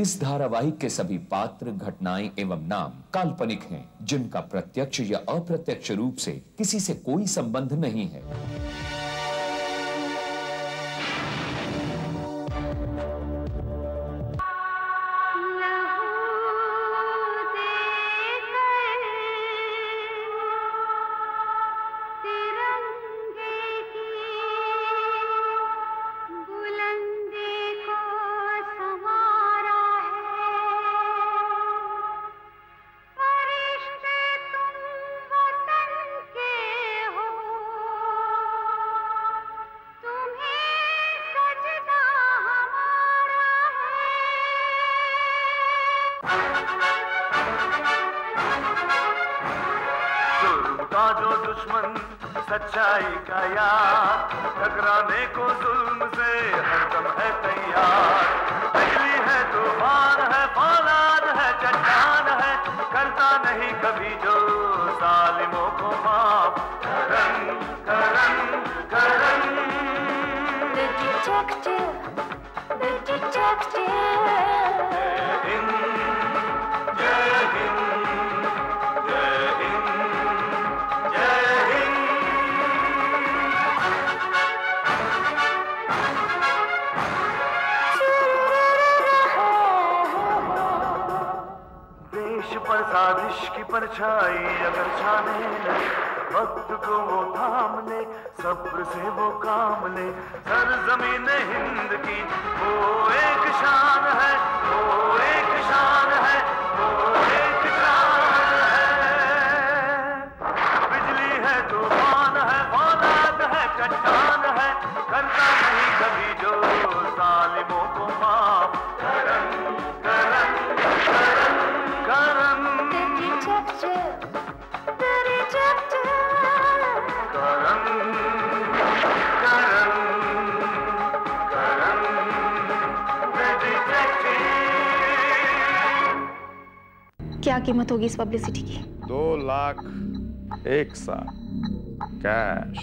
इस धारावाहिक के सभी पात्र, घटनाएं एवं नाम काल्पनिक हैं, जिनका प्रत्यक्ष या अप्रत्यक्ष रूप से किसी से कोई संबंध नहीं है। का जो दुश्मन सच्चाई का यार, टकराने को जुल्म से हरदम है तैयार। बिजली है, तूफान है, फौलाद है, चट्टान है, करता नहीं कभी जो जालिमों को माफ। करन करन करन The detective, the detective. पर साजिश की परछाई अगर छाने लगे, वक्त को वो थाम ले, सब्र से वो काम ले। सरजमीन हिंद की वो एक शान है, वो एक शान है, वो एक शान है। बिजली है, तूफान है, फौलाद है, चट्टान है, करता नहीं कभी जो जालिमों को माफ। करन करन करन करन क्या कीमत होगी इस पब्लिसिटी की? 2 लाख एक साथ कैश।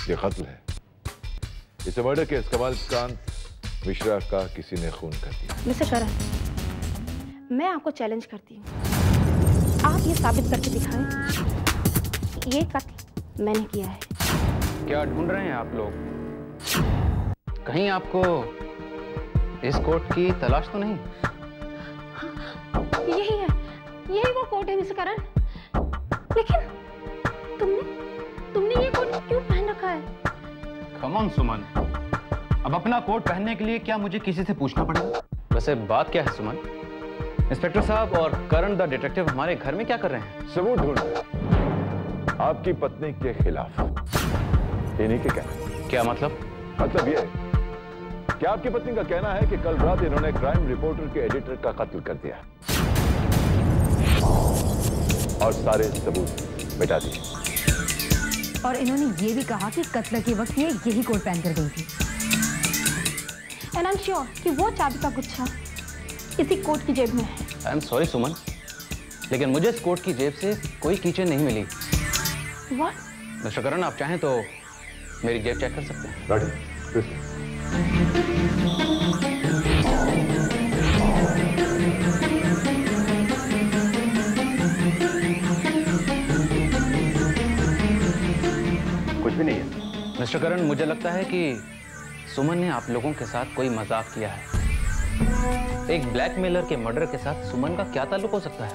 ये खत्ल है। इसे मर्डर केस कमालकांत मिश्रा का किसी ने खून कर दिया। मिस्टर करण, मैं आपको चैलेंज करती हूँ, आप ये साबित करके दिखाएं ये कत्ल मैंने किया है। क्या ढूंढ रहे हैं आप लोग? कहीं आपको इस कोट की तलाश तो नहीं? यही है, यही वो कोट है मिस्टर करण। लेकिन तुमने ये कोट क्यों पहन रखा है? कम ऑन सुमन, अब अपना कोट पहनने के लिए क्या मुझे किसी से पूछना पड़ेगा? वैसे बात क्या है सुमन? इंस्पेक्टर साहब और करण द डिटेक्टिव हमारे घर में क्या कर रहे हैं? सबूत ढूंढ रहे हैं आपकी पत्नी के खिलाफ। इन्हीं के कहना। क्या मतलब? मतलब ये कि आपकी पत्नी का कहना है कि कल रात इन्होंने क्राइम रिपोर्टर के एडिटर का कत्ल कर दिया और सारे सबूत मिटा दिए। और इन्होंने ये भी कहा कि कत्ल के वक्त ये यही कोट पहन कर गई थी। एंड आई एम श्योर कि वो चाबी का गुच्छा इसी कोट की जेब में है। आई एम सॉरी सुमन, लेकिन मुझे इस कोट की जेब से कोई कीचेन नहीं मिली। What? मिस्टर करण, आप चाहें तो मेरी जेब चेक कर सकते हैं। कुछ भी नहीं है। मिस्टर करण, मुझे लगता है कि सुमन ने आप लोगों के साथ कोई मजाक किया है। एक ब्लैकमेलर के मर्डर के साथ सुमन का क्या ताल्लुक हो सकता है?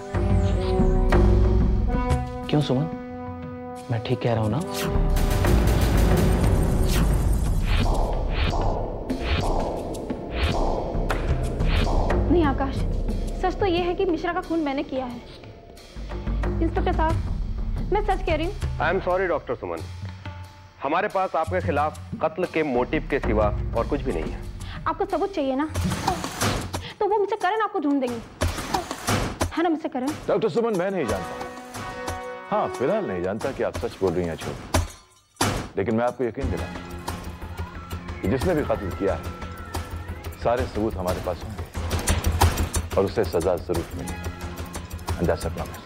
क्यों सुमन, मैं ठीक कह रहा हूं ना? नहीं आकाश, सच तो ये है कि मिश्रा का खून मैंने किया है। इंस्पेक्टर साहब, मैं सच कह रही हूँ। आई एम सॉरी डॉक्टर सुमन, हमारे पास आपके खिलाफ कत्ल के मोटिव के सिवा और कुछ भी नहीं है। आपको सबूत चाहिए ना, तो वो मिस्टर करण आपको ढूंढ देंगे, है ना मिस्टर करण? डॉक्टर सुमन, मैं नहीं जानता। हाँ, फिलहाल नहीं जानता कि आप सच बोल रही हैं झूठ, लेकिन मैं आपको यकीन दिलाता कि जिसने भी कत्ल किया है सारे सबूत हमारे पास होंगे और उसे सजा जरूर मिलेगी। And that's a promise.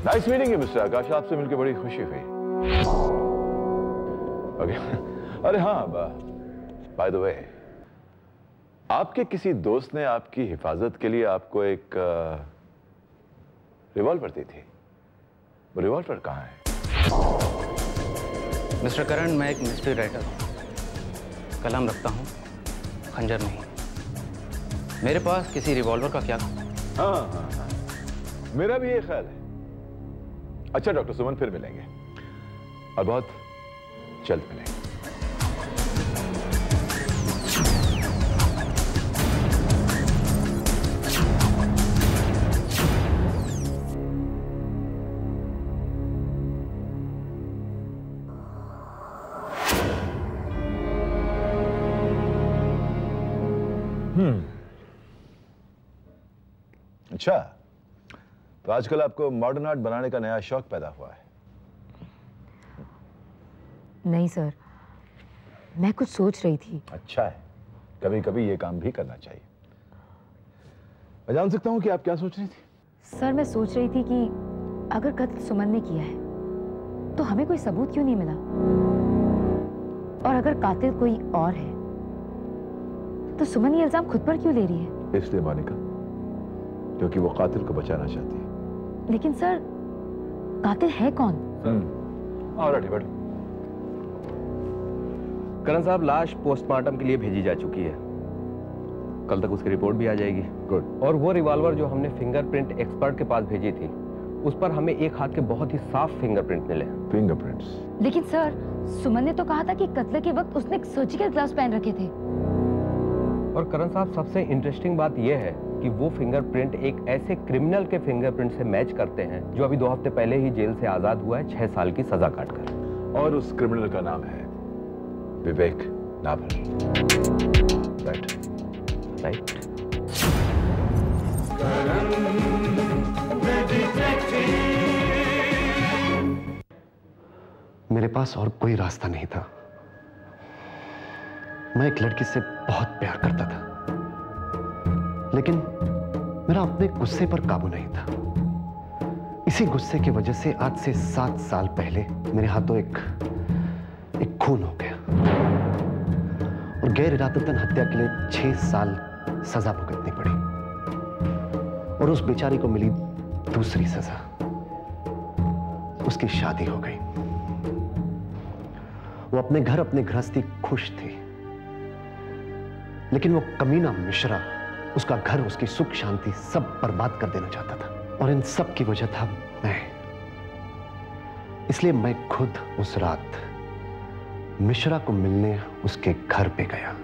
Nice meeting you mister Akash, आपसे मिलकर बड़ी खुशी हुई। ओके अरे हाँ, बाय द वे, आपके किसी दोस्त ने आपकी हिफाजत के लिए आपको एक रिवॉल्वर दी थी। वो रिवॉल्वर कहाँ है? मिस्टर करण, मैं एक मिस्ट्री राइटर हूँ, कलम रखता हूँ, खंजर नहीं। मेरे पास किसी रिवॉल्वर का क्या? हाँ, मेरा भी ये ख्याल है। अच्छा डॉक्टर सुमन, फिर मिलेंगे और बहुत जल्द मिलेंगे। अच्छा, तो आजकल आपको मॉडर्न आर्ट बनाने का नया शौक पैदा हुआ है? नहीं सर, मैं कुछ सोच रही थी। अच्छा है, कभी कभी ये काम भी करना चाहिए। मैं जान सकता हूं कि आप क्या सोच रही थी? सर मैं सोच रही थी कि अगर कत्ल सुमन ने किया है तो हमें कोई सबूत क्यों नहीं मिला, और अगर कातिल कोई और है तो सुमन ये इल्जाम खुद पर क्यों ले रही है? इसलिए मोनिका, क्योंकि वो कातिल को बचाना चाहती है। लेकिन सर, कातिल है कौन? और बैठो। करण साहब, लाश पोस्टमार्टम के लिए भेजी जा चुकी है, कल तक उसकी रिपोर्ट भी आ जाएगी। गुड। और वो रिवॉल्वर जो हमने फिंगरप्रिंट एक्सपर्ट के पास भेजी थी, उस पर हमें एक हाथ के बहुत ही साफ फिंगरप्रिंट मिले। फिंगरप्रिंट्स? लेकिन सर, सुमन ने तो कहा था कि कत्ल के वक्त उसने सर्जिकल ग्लव्स पहन रखे थे। और करण साहब, सबसे इंटरेस्टिंग बात यह है कि वो फिंगरप्रिंट एक ऐसे क्रिमिनल के फिंगरप्रिंट से मैच करते हैं जो अभी 2 हफ्ते पहले ही जेल से आजाद हुआ है, 6 साल की सजा काटकर। और उस क्रिमिनल का नाम है विवेक नाभर। राइट? राइट। मेरे पास और कोई रास्ता नहीं था। मैं एक लड़की से बहुत प्यार करता था, लेकिन मेरा अपने गुस्से पर काबू नहीं था। इसी गुस्से की वजह से आज से 7 साल पहले मेरे हाथों एक खून हो गया और गैर इरादतन हत्या के लिए 6 साल सजा भुगतनी पड़ी। और उस बेचारी को मिली दूसरी सजा, उसकी शादी हो गई। वो अपने घर, अपने गृहस्थी खुश थी, लेकिन वो कमीना मिश्रा उसका घर, उसकी सुख शांति सब बर्बाद कर देना चाहता था। और इन सब की वजह था मैं। इसलिए मैं खुद उस रात मिश्रा को मिलने उसके घर पे गया।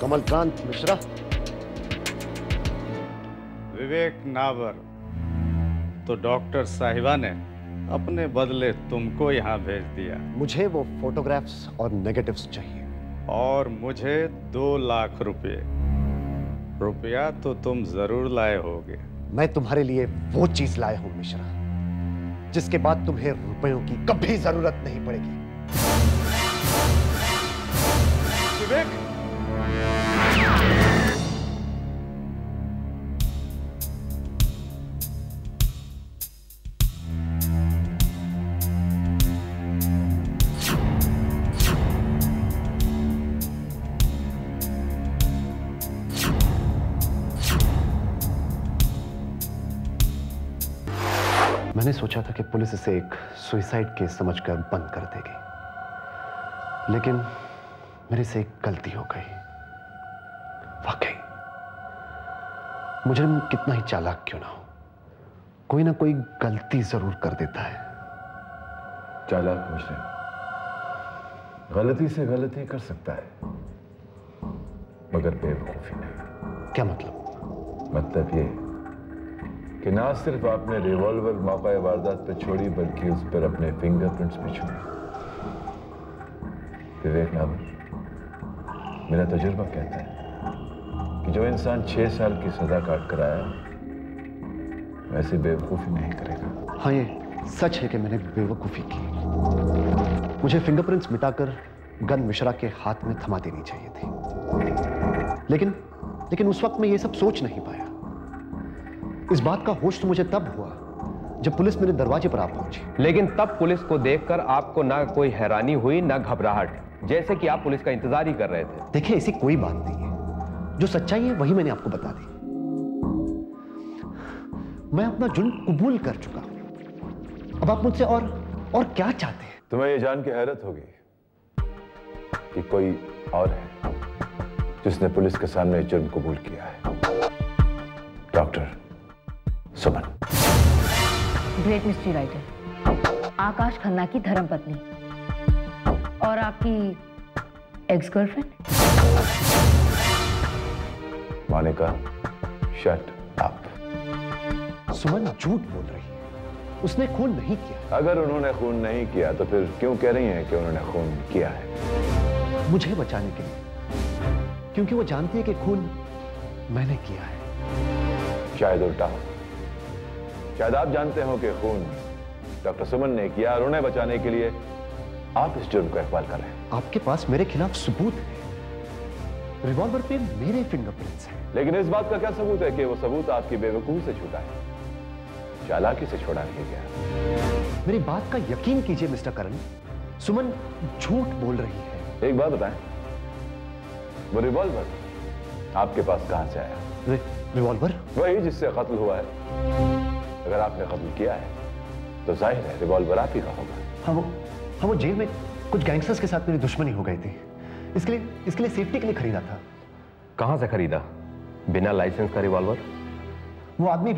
कमलकांत मिश्रा। विवेक नावर, तो डॉक्टर साहिबा ने अपने बदले तुमको यहाँ भेज दिया। मुझे वो फोटोग्राफ्स और नेगेटिव्स चाहिए। और मुझे 2 लाख रुपए। रुपया तो तुम जरूर लाए होगे। मैं तुम्हारे लिए वो चीज लाया हूं मिश्रा, जिसके बाद तुम्हें रुपयों की कभी जरूरत नहीं पड़ेगी। विवेक, मैंने सोचा था कि पुलिस इसे एक सुसाइड केस समझकर बंद कर देगी, लेकिन मेरे से एक गलती हो गई। वाकई मुजरिम कितना ही चालाक क्यों ना हो, कोई ना कोई गलती जरूर कर देता है। चालाक मुजरिम गलती से गलती कर सकता है, मगर बेवकूफी नहीं। क्या मतलब? मतलब ये कि ना सिर्फ आपने रिवॉल्वर मौका वारदात पे छोड़ी, बल्कि उस पर अपने फिंगरप्रिंट्स भी छोड़े। विवेक नावर, मेरा तजुर्बा कहता है कि जो इंसान 6 साल की सजा काट कर आया वैसे बेवकूफी नहीं करेगा। हाँ, ये सच है कि मैंने बेवकूफी की। मुझे फिंगरप्रिंट्स मिटाकर गन मिश्रा के हाथ में थमा देनी चाहिए थी, लेकिन उस वक्त मैं ये सब सोच नहीं पाया। इस बात का होश तो मुझे तब हुआ जब पुलिस मेरे दरवाजे पर आ पहुंची। लेकिन तब पुलिस को देखकर आपको ना कोई हैरानी हुई ना घबराहट, जैसे कि आप पुलिस का इंतजार ही कर रहे थे। देखिए, ऐसी कोई बात नहीं है। जो सच्चाई है वही मैंने आपको बता दी। मैं अपना जुर्म कबूल कर चुका हूं। अब आप मुझसे और क्या चाहते हैं? तुम्हें यह जान के हैरत होगी कि कोई और है जिसने पुलिस के सामने जुर्म कबूल किया है। Doctor Suman, great mystery writer Akash Khanna की धर्मपत्नी और आपकी ex girlfriend Monica, shut up. Suman झूठ बोल रही है। उसने खून नहीं किया। अगर उन्होंने खून नहीं किया तो फिर क्यों कह रही हैं कि उन्होंने खून किया है? मुझे बचाने के लिए, क्योंकि वो जानती है कि खून मैंने किया है। शायद उल्टा हो। शायद आप जानते हो कि खून डॉक्टर सुमन ने किया और उन्हें बचाने के लिए आप इस जुर्म को इकबाल कर रहे हैं। आपके पास मेरे खिलाफ सबूत है। रिवॉल्वर पे मेरे फिंगरप्रिंट्स हैं। लेकिन इस बात का क्या सबूत है कि वो सबूत आपकी बेवकूफी से छूटा है, चालाकी से छोड़ा नहीं गया? मेरी बात का यकीन कीजिए मिस्टर करण, सुमन झूठ बोल रही है। एक बात बताएं, वो रिवॉल्वर आपके पास कहां से आया? रिवॉल्वर? वही जिससे कत्ल हुआ है। अगर आपने कत्ल किया है तो जाहिर है रिवॉल्वर आप ही का होगा। हाँ, वो जेल में कुछ गैंगस्टर्स के साथ मेरी दुश्मनी हो गई थी। इसके लिए सेफ्टी के लिए खरीदा था। कहां से खरीदा? बिना लाइसेंस का रिवॉल्वर? वो आदमी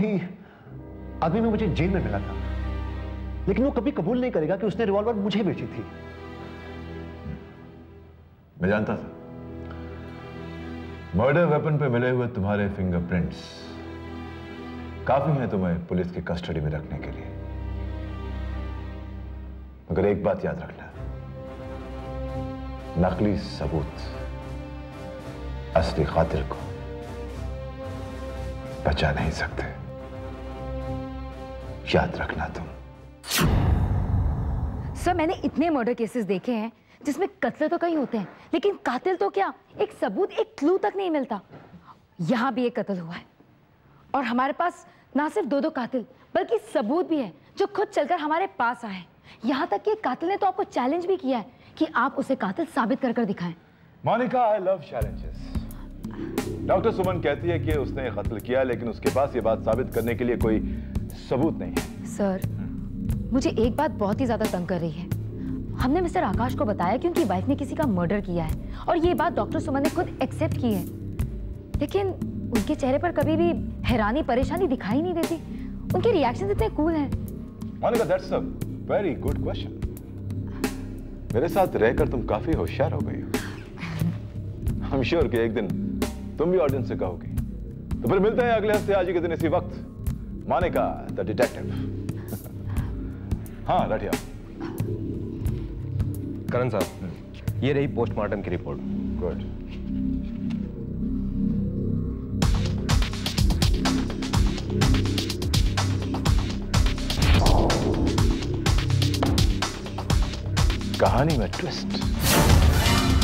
में मुझे जेल में मिला था, लेकिन वो कभी कबूल नहीं करेगा कि उसने रिवॉल्वर मुझे बेची थी। मैं जानता था। मर्डर वेपन पे मिले हुए तुम्हारे फिंगरप्रिंट्स काफी हैं तुम्हें पुलिस की कस्टडी में रखने के लिए। मगर एक बात याद रखना, नकली सबूत असली कातिल को बचा नहीं सकते। याद रखना तुम। सर, मैंने इतने मर्डर केसेस देखे हैं जिसमें कत्ल तो कई होते हैं, लेकिन कातिल तो क्या, एक सबूत, एक क्लू तक नहीं मिलता। यहां भी एक कत्ल हुआ है और हमारे पास ना सिर्फ 2 कातिल बल्कि सबूत भी है जो खुद चलकर हमारे पास आए। यहां तक कि कातिल ने तो आपको चैलेंज भी किया है कि आप उसे कातिल साबित कर दिखाएं। Monica, I love challenges. Doctor Suman कहती है कि उसने कत्ल किया, लेकिन उसके पास ये बात साबित करने के लिए कोई सबूत नहीं है। सर, मुझे एक बात बहुत ही ज्यादा तंग कर रही है। हमने मिस्टर आकाश को बताया कि उनकी वाइफ ने किसी का मर्डर किया है और ये बात डॉक्टर सुमन ने खुद एक्सेप्ट की है, लेकिन उनके चेहरे पर कभी भी हैरानी, परेशानी दिखाई नहीं देती। उनके रिएक्शंस इतने कूल हैं। Monika, that's a very good question. मेरे साथ रहकर तुम काफी होशियार हो गई हो। आई एम श्योर कि एक दिन तुम भी ऑडियंस से कहोगी। तो फिर मिलते हैं अगले हफ्ते आज ही के दिन इसी वक्त। Monika the detective. हाँ राठिया। करण साहब, ये रही पोस्टमार्टम की रिपोर्ट। गुड। कहानी में ट्विस्ट,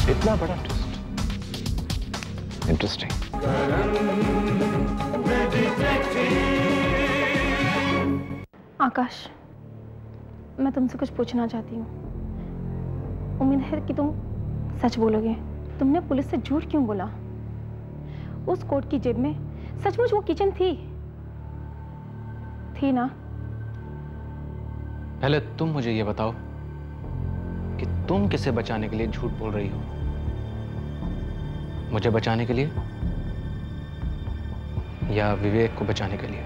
इतना बड़ा ट्विस्ट। इंटरेस्टिंग। आकाश, मैं तुमसे कुछ पूछना चाहती हूँ। उम्मीद है कि तुम सच बोलोगे। तुमने पुलिस से झूठ क्यों बोला? उस कोट की जेब में सचमुच वो किचन थी ना? पहले तुम मुझे ये बताओ कि तुम किसे बचाने के लिए झूठ बोल रही हो? मुझे बचाने के लिए या विवेक को बचाने के लिए?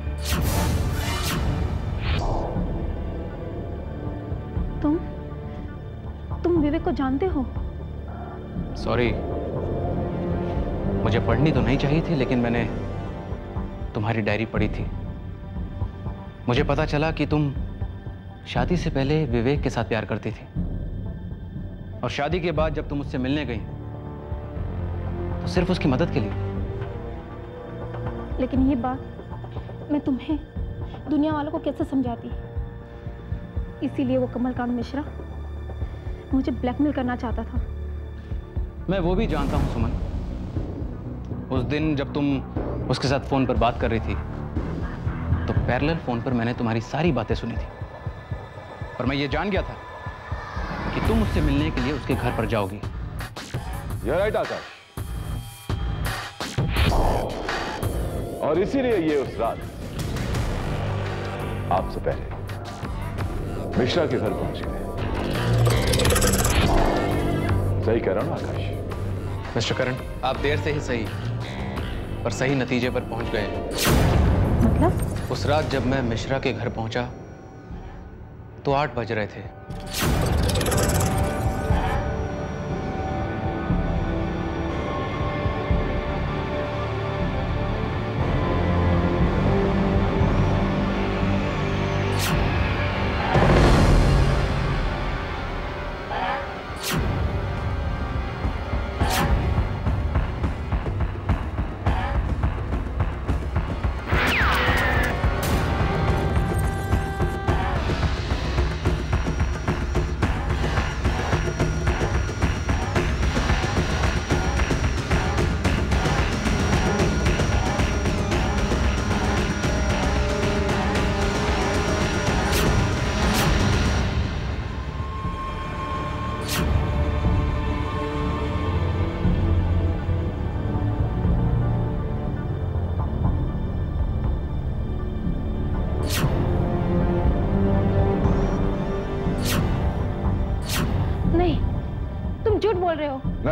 तुम विवेक को जानते हो? सॉरी, मुझे पढ़नी तो नहीं चाहिए थी, लेकिन मैंने तुम्हारी डायरी पढ़ी थी। मुझे पता चला कि तुम शादी से पहले विवेक के साथ प्यार करती थी और शादी के बाद जब तुम उससे मिलने गई सिर्फ उसकी मदद के लिए। लेकिन ये बात मैं तुम्हें, दुनिया वालों को कैसे समझाती? इसीलिए वो कमलकांत मिश्रा मुझे ब्लैकमेल करना चाहता था। मैं वो भी जानता हूँ सुमन। उस दिन जब तुम उसके साथ फोन पर बात कर रही थी तो पैरेलल फोन पर मैंने तुम्हारी सारी बातें सुनी थी, और मैं ये जान गया था कि तुम उससे मिलने के लिए उसके घर पर जाओगी। You're right, आकाश। और इसीलिए ये उस रात आपसे पहले मिश्रा के घर पहुंच गए। सही कह रहा हूं ना आकाश? मिस्टर करण, आप देर से ही सही पर सही नतीजे पर पहुंच गए। मतलब? उस रात जब मैं मिश्रा के घर पहुंचा तो 8 बज रहे थे।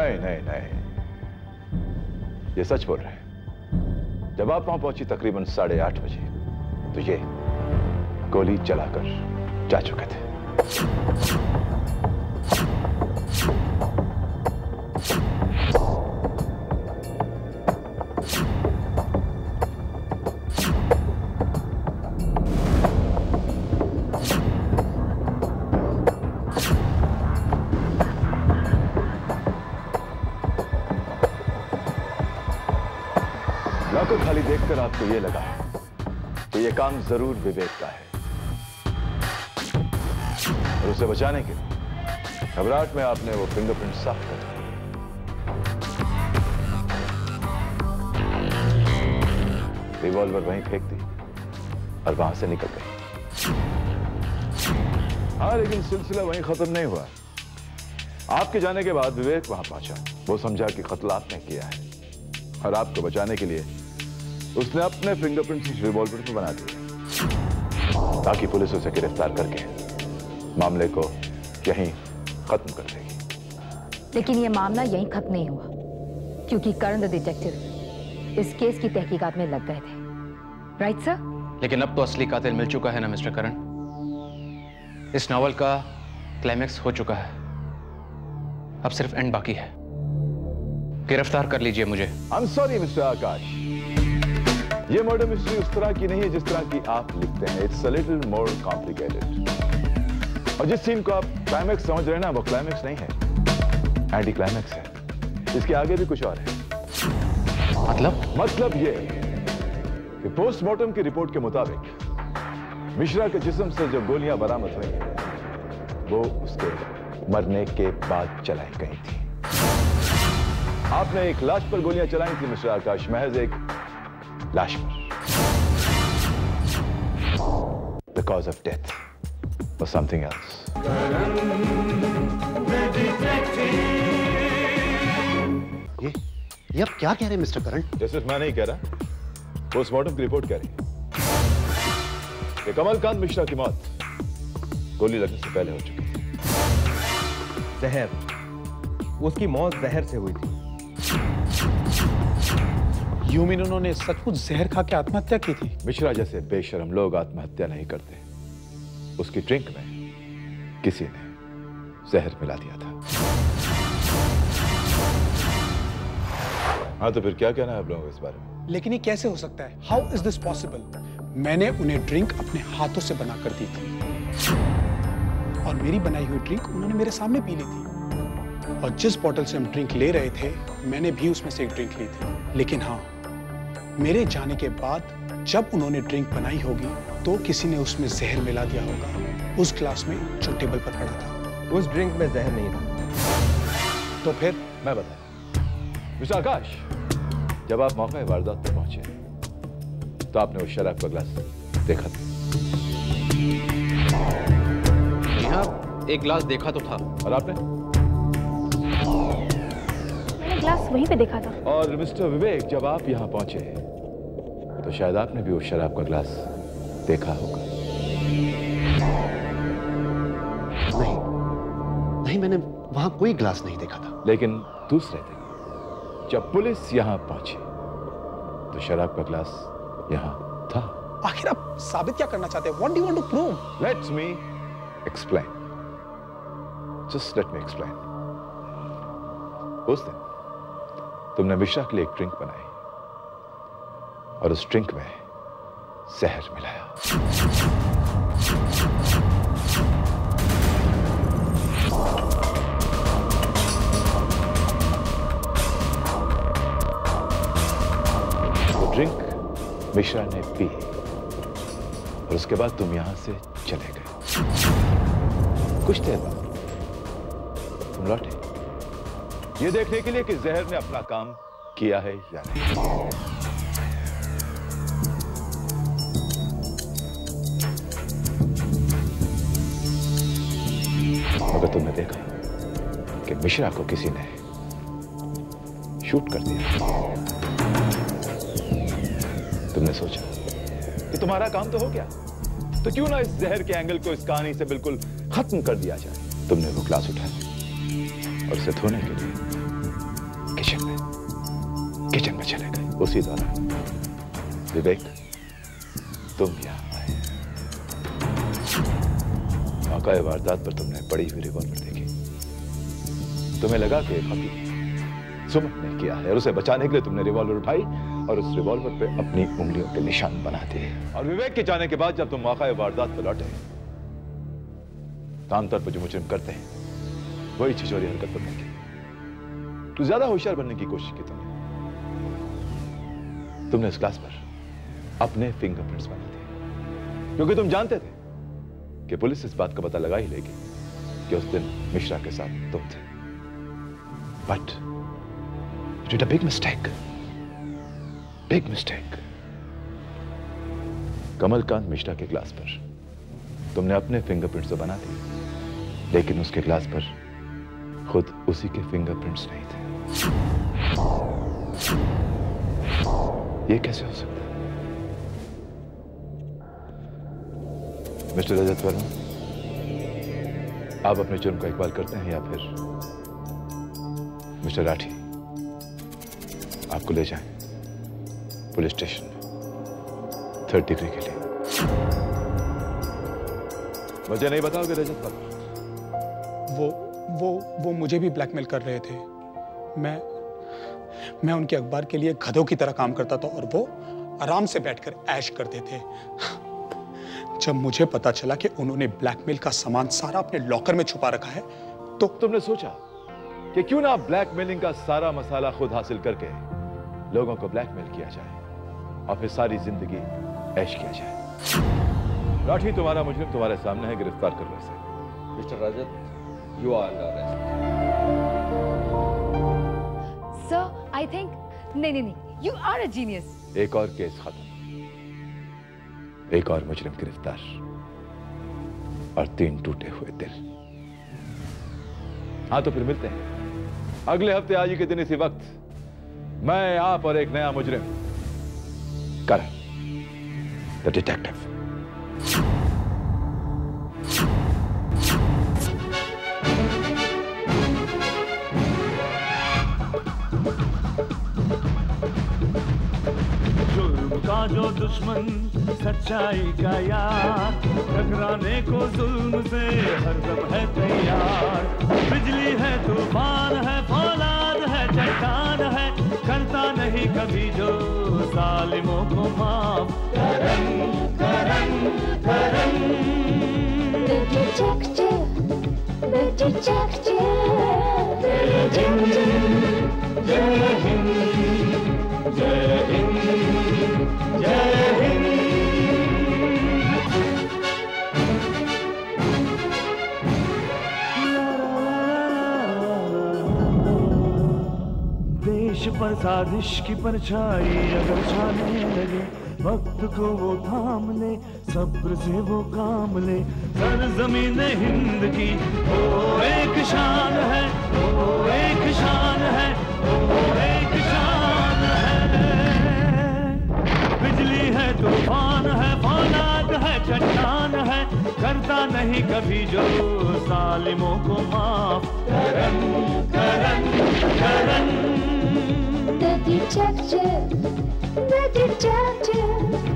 नहीं, ये सच बोल रहे हैं। जब आप वहां पहुंची तकरीबन 8:30 बजे तो ये गोली चलाकर जा चुके थे। लॉकर खाली देखकर आपको यह लगा कि यह काम जरूर विवेक का है, और उसे बचाने के लिए घबराहट में आपने वो फिंगरप्रिंट साफ कर दिया। रिवॉल्वर वहीं फेंक दी और वहां से निकल गई। हाँ, लेकिन सिलसिला वहीं खत्म नहीं हुआ। आपके जाने के बाद विवेक वहां पहुंचा। वो समझा कि कत्ल आपने किया है और आपको बचाने के लिए उसने अपने फिंगरप्रिंट्स इस रिवॉल्वर पे बना दिए ताकि पुलिस उसे गिरफ्तार करके मामले को यहीं खत्म कर देगी। लेकिन यह मामला यहीं खत्म नहीं हुआ, क्योंकि करण द डिटेक्टिव इस केस की तहकीकात में लग गए थे। Right sir? लेकिन अब तो असली कातिल मिल चुका है ना मिस्टर करण। इस नॉवल का क्लाइमैक्स हो चुका है, अब सिर्फ एंड बाकी है। गिरफ्तार कर लीजिए मुझे। आई एम सॉरी मिस्टर आकाश, ये मर्डर मिस्ट्री उस तरह की नहीं है जिस तरह की आप लिखते हैं। It's a little more complicated. और जिस सीन को आप क्लाइमैक्स समझ रहे हैं ना, वो क्लाइमैक्स नहीं है, एंटी क्लाइमैक्स है। इसके आगे भी कुछ और है। मतलब ये कि पोस्टमार्टम की रिपोर्ट के मुताबिक मिश्रा के जिस्म से जो गोलियां बरामद हुई वो उसके मरने के बाद चलाई गई थी। आपने एक लाश पर गोलियां चलाई थी मिस्टर आकाश, महज एक लाश पर। The cause of death was something else. ये आप क्या कह रहे हैं मिस्टर करण? जैसे मैं नहीं कह रहा, पोस्टमार्टम की रिपोर्ट कह रही है कि कमलकांत मिश्रा की मौत गोली लगने से पहले हो चुकी थी। जहर, उसकी मौत जहर से हुई थी। यूं मीन उन्होंने सचमुच जहर खा के आत्महत्या की थी? मिश्रा जैसे बेशरम लोग आत्महत्या नहीं करते। उसकी ड्रिंक में किसी ने जहर मिला दिया था। हाँ, तो फिर क्या कहना है आप लोगों को इस बारे में? लेकिन ये कैसे हो सकता है? How is this possible? मैंने उन्हें ड्रिंक अपने हाथों से बना कर दी थी और मेरी बनाई हुई ड्रिंक उन्होंने मेरे सामने पी ली थी। और जिस बोतल से हम ड्रिंक ले रहे थे मैंने भी उसमें से एक ड्रिंक ली थी। लेकिन हाँ, मेरे जाने के बाद जब उन्होंने ड्रिंक बनाई होगी तो किसी ने उसमें जहर मिला दिया होगा उस ग्लास में जो टेबल पर पड़ा था। उस ड्रिंक में जहर नहीं था। तो फिर मैं बताया। मिस्टर आकाश, जब आप मौके वारदात पर पहुंचे तो आपने उस शराब का ग्लास देखा था? यहाँ एक ग्लास देखा तो था। और आपने? मैंने ग्लास वहीं पे देखा था। और मिस्टर विवेक, जब आप यहाँ पहुंचे तो शायद आपने भी उस शराब का ग्लास देखा होगा। नहीं, मैंने वहां कोई ग्लास नहीं देखा था। लेकिन दूसरे दिन जब पुलिस यहाँ पहुंची तो शराब का ग्लास यहाँ था। आखिर आप साबित क्या करना चाहते हैं? What do you want to prove? Let me explain. Just let me explain. उस दिन तुमने मिश्रा के लिए एक ड्रिंक बनाई और उस ड्रिंक में जहर मिलाया। वो ड्रिंक मिश्रा ने पी और उसके बाद तुम यहां से चले गए। कुछ देर बाद तुम लौटे ये देखने के लिए कि जहर ने अपना काम किया है या नहीं। मगर तुमने देखा कि मिश्रा को किसी ने शूट कर दिया। तुमने सोचा कि तुम्हारा काम तो हो गया, तो क्यों ना इस जहर के एंगल को इस कहानी से बिल्कुल खत्म कर दिया जाए। तुमने वो ग्लास उठाया और उसे धोने के लिए किचन में चले गए। उसी दौरान विवेक तुम यहां आए। मौका वारदात पर तुमने पड़ी हुई रिवॉल्वर देखी। तुम्हें लगा कि खबीर सुमन ने किया है और उसे बचाने के लिए तुमने रिवॉल्वर उठाई और उस रिवॉल्वर पे अपनी उंगलियों के निशान बना दिए। और विवेक के जाने के बाद जब तुम मौका वारदात पर लौटे तो आमतौर पर जो मुजरिम करते हैं वही छिछोरी हरकत करने की, तो ज्यादा होशियार बनने की कोशिश की तुमने इस ग्लास पर अपने फिंगरप्रिंट्स बना दिए, क्योंकि तुम जानते थे कि पुलिस इस बात का पता लगा ही लेगी कि उस दिन मिश्रा के साथ तुम थे। But you did a big mistake. Big mistake. Kamalkant Mishra के ग्लास पर तुमने अपने फिंगरप्रिंट्स तो बना दिए, लेकिन उसके ग्लास पर खुद उसी के फिंगरप्रिंट्स नहीं थे। ये कैसे हो सकता है? मिस्टर रजत वर्मा, आप अपने जुर्म का इकबाल करते हैं या फिर मिस्टर राठी आपको ले जाएं पुलिस स्टेशन में 3rd डिग्री के लिए? मुझे नहीं बताओगे रजत वर्मा? वो मुझे भी ब्लैकमेल कर रहे थे। मैं उनके अखबार के लिए गधों की तरह काम करता था और वो आराम से बैठकर ऐश करते थे। जब मुझे पता चला कि उन्होंने ब्लैकमेल का सामान सारा अपने लॉकर में छुपा रखा है तो तुमने सोचा कि क्यों ना ब्लैकमेलिंग का सारा मसाला खुद हासिल करके लोगों को ब्लैकमेल किया जाए और फिर सारी जिंदगी ऐश किया जाए। राठी, तुम्हारा मुजरिम तुम्हारे सामने है, गिरफ्तार कर लो इसे। Mister Rajat, you are under arrest. Sir, I think नहीं, you are a genius. एक और केस खत्म, एक और मुजरिम गिरफ्तार और 3 टूटे हुए दिल। हाँ, तो फिर मिलते हैं अगले हफ्ते आज ही के दिन इसी वक्त। मैं, आप और एक नया मुजरिम, करण द डिटेक्टिव। जुल्म का जो दुश्मन सच्चाई का यार, टकराने को जुल्म से हरदम है तैयार। बिजली है, तूफान है, फौलाद है, चट्टान है, करता नहीं कभी जो जालिमों को माफ। करण करण करण the detective देश पर साजिश की परछाई अगर छाने लगे, वक्त को वो थाम ले, सब्र से वो काम ले। सरजमीन हिंद की वो एक शान है, वो एक शान है, वो एक शान है। बिजली है, तूफान है, फौलाद है, चट्टान है, करता नहीं कभी जो जालिमों को माफ। करन करन करन, the detective, the detective.